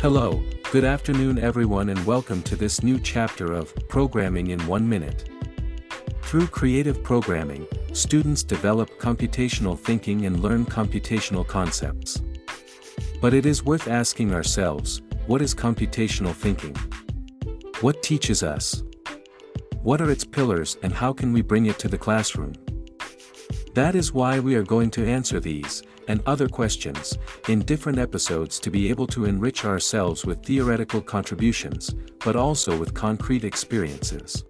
Hello, good afternoon everyone and welcome to this new chapter of Programming in 1 Minute. Through creative programming, students develop computational thinking and learn computational concepts. But it is worth asking ourselves, what is computational thinking? What teaches us? What are its pillars and how can we bring it to the classroom? That is why we are going to answer these and other questions in different episodes to be able to enrich ourselves with theoretical contributions, but also with concrete experiences.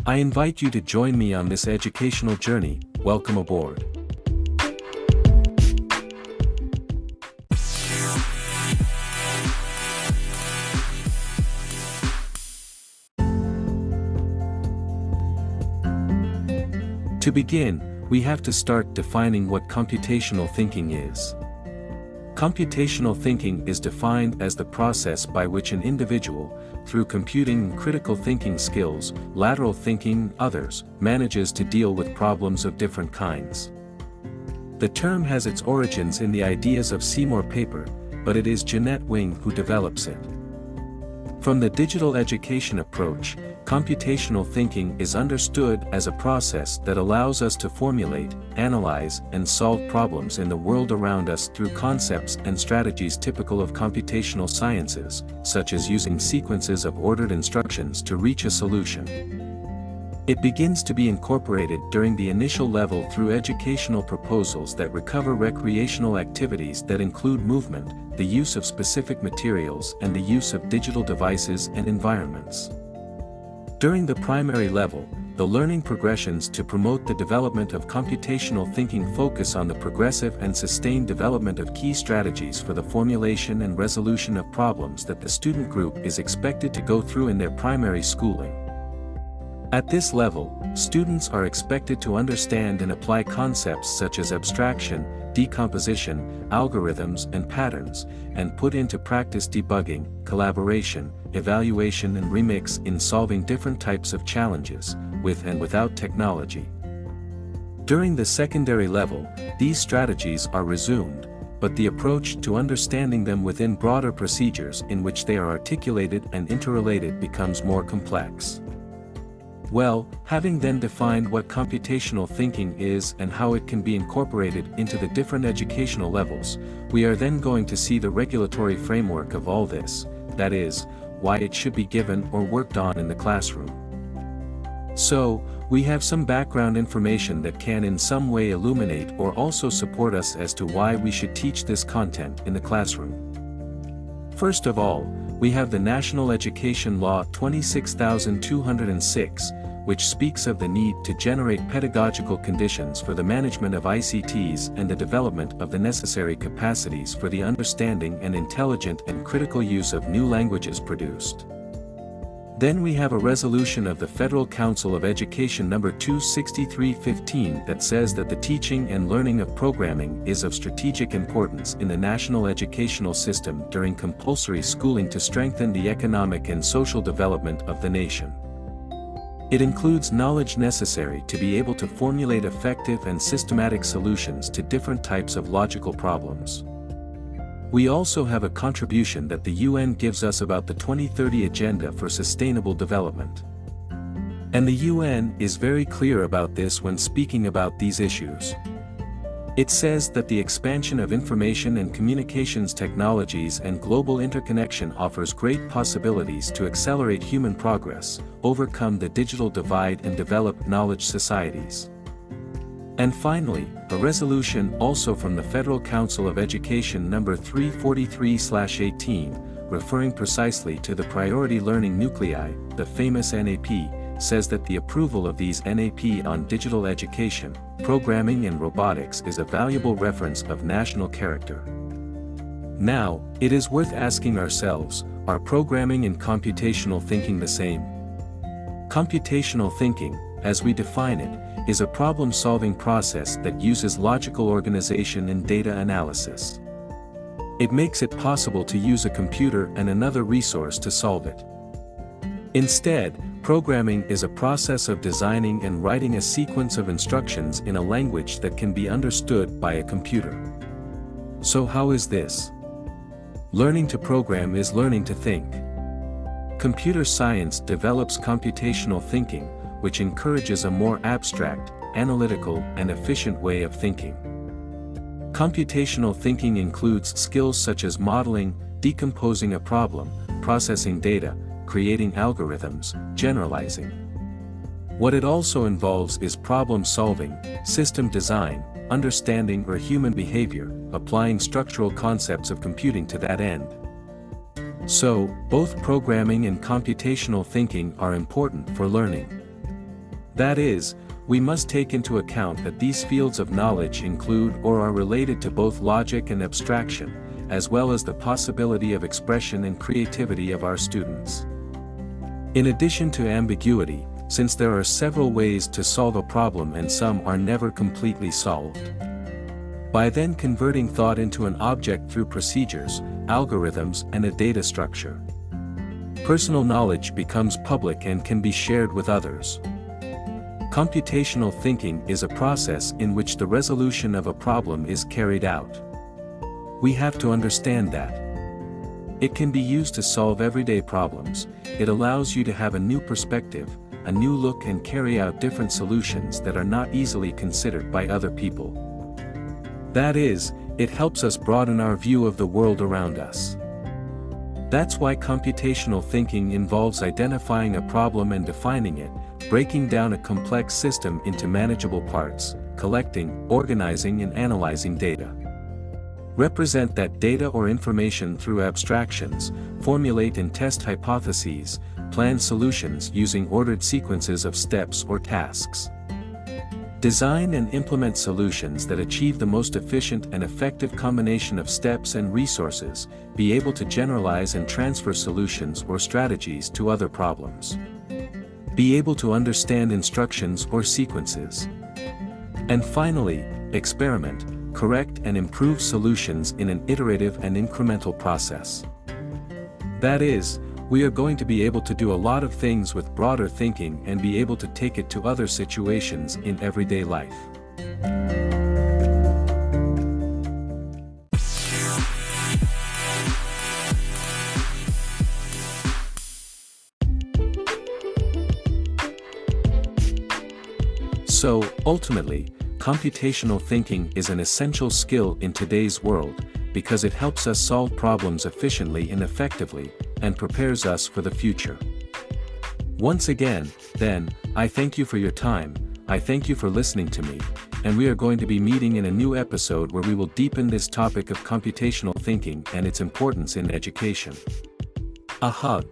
I invite you to join me on this educational journey. Welcome aboard. To begin, we have to start defining what computational thinking is. Computational thinking is defined as the process by which an individual, through computing and critical thinking skills, lateral thinking and others, manages to deal with problems of different kinds. The term has its origins in the ideas of Seymour Papert, but it is Jeanette Wing who develops it. From the digital education approach, computational thinking is understood as a process that allows us to formulate, analyze, and solve problems in the world around us through concepts and strategies typical of computational sciences, such as using sequences of ordered instructions to reach a solution. It begins to be incorporated during the initial level through educational proposals that recover recreational activities that include movement, the use of specific materials and the use of digital devices and environments. During the primary level, the learning progressions to promote the development of computational thinking focus on the progressive and sustained development of key strategies for the formulation and resolution of problems that the student group is expected to go through in their primary schooling. At this level, students are expected to understand and apply concepts such as abstraction, decomposition, algorithms and patterns, and put into practice debugging, collaboration, evaluation and remix in solving different types of challenges, with and without technology. During the secondary level, these strategies are resumed, but the approach to understanding them within broader procedures in which they are articulated and interrelated becomes more complex. Well, having then defined what computational thinking is and how it can be incorporated into the different educational levels, we are then going to see the regulatory framework of all this, that is, why it should be given or worked on in the classroom. So, we have some background information that can in some way illuminate or also support us as to why we should teach this content in the classroom. First of all, we have the National Education Law 26206, which speaks of the need to generate pedagogical conditions for the management of ICTs and the development of the necessary capacities for the understanding and intelligent and critical use of new languages produced. Then we have a resolution of the Federal Council of Education No. 26315 that says that the teaching and learning of programming is of strategic importance in the national educational system during compulsory schooling to strengthen the economic and social development of the nation. It includes knowledge necessary to be able to formulate effective and systematic solutions to different types of logical problems. We also have a contribution that the UN gives us about the 2030 Agenda for Sustainable Development. And the UN is very clear about this when speaking about these issues. It says that the expansion of information and communications technologies and global interconnection offers great possibilities to accelerate human progress, overcome the digital divide and develop knowledge societies. And finally, a resolution also from the Federal Council of Education No. 343/18, referring precisely to the priority learning nuclei, the famous NAP, says that the approval of these NAP on digital education, programming and robotics is a valuable reference of national character. Now, it is worth asking ourselves, are programming and computational thinking the same? Computational thinking, as we define it, is a problem-solving process that uses logical organization and data analysis. It makes it possible to use a computer and another resource to solve it. Instead, programming is a process of designing and writing a sequence of instructions in a language that can be understood by a computer. So how is this? Learning to program is learning to think. Computer science develops computational thinking, which encourages a more abstract, analytical, and efficient way of thinking. Computational thinking includes skills such as modeling, decomposing a problem, processing data, creating algorithms, generalizing. What it also involves is problem solving, system design, understanding or human behavior, applying structural concepts of computing to that end. So, both programming and computational thinking are important for learning. That is, we must take into account that these fields of knowledge include or are related to both logic and abstraction, as well as the possibility of expression and creativity of our students. In addition to ambiguity, since there are several ways to solve a problem and some are never completely solved. By then converting thought into an object through procedures, algorithms, and a data structure, personal knowledge becomes public and can be shared with others. Computational thinking is a process in which the resolution of a problem is carried out. We have to understand that. It can be used to solve everyday problems. It allows you to have a new perspective, a new look, and carry out different solutions that are not easily considered by other people. That is, it helps us broaden our view of the world around us. That's why computational thinking involves identifying a problem and defining it, breaking down a complex system into manageable parts, collecting, organizing, and analyzing data. Represent that data or information through abstractions, formulate and test hypotheses, plan solutions using ordered sequences of steps or tasks. Design and implement solutions that achieve the most efficient and effective combination of steps and resources, be able to generalize and transfer solutions or strategies to other problems. Be able to understand instructions or sequences. And finally, experiment, correct and improve solutions in an iterative and incremental process. That is, we are going to be able to do a lot of things with broader thinking and be able to take it to other situations in everyday life. So, ultimately, computational thinking is an essential skill in today's world, because it helps us solve problems efficiently and effectively, and prepares us for the future. Once again, then, I thank you for your time, I thank you for listening to me, and we are going to be meeting in a new episode where we will deepen this topic of computational thinking and its importance in education. A hug.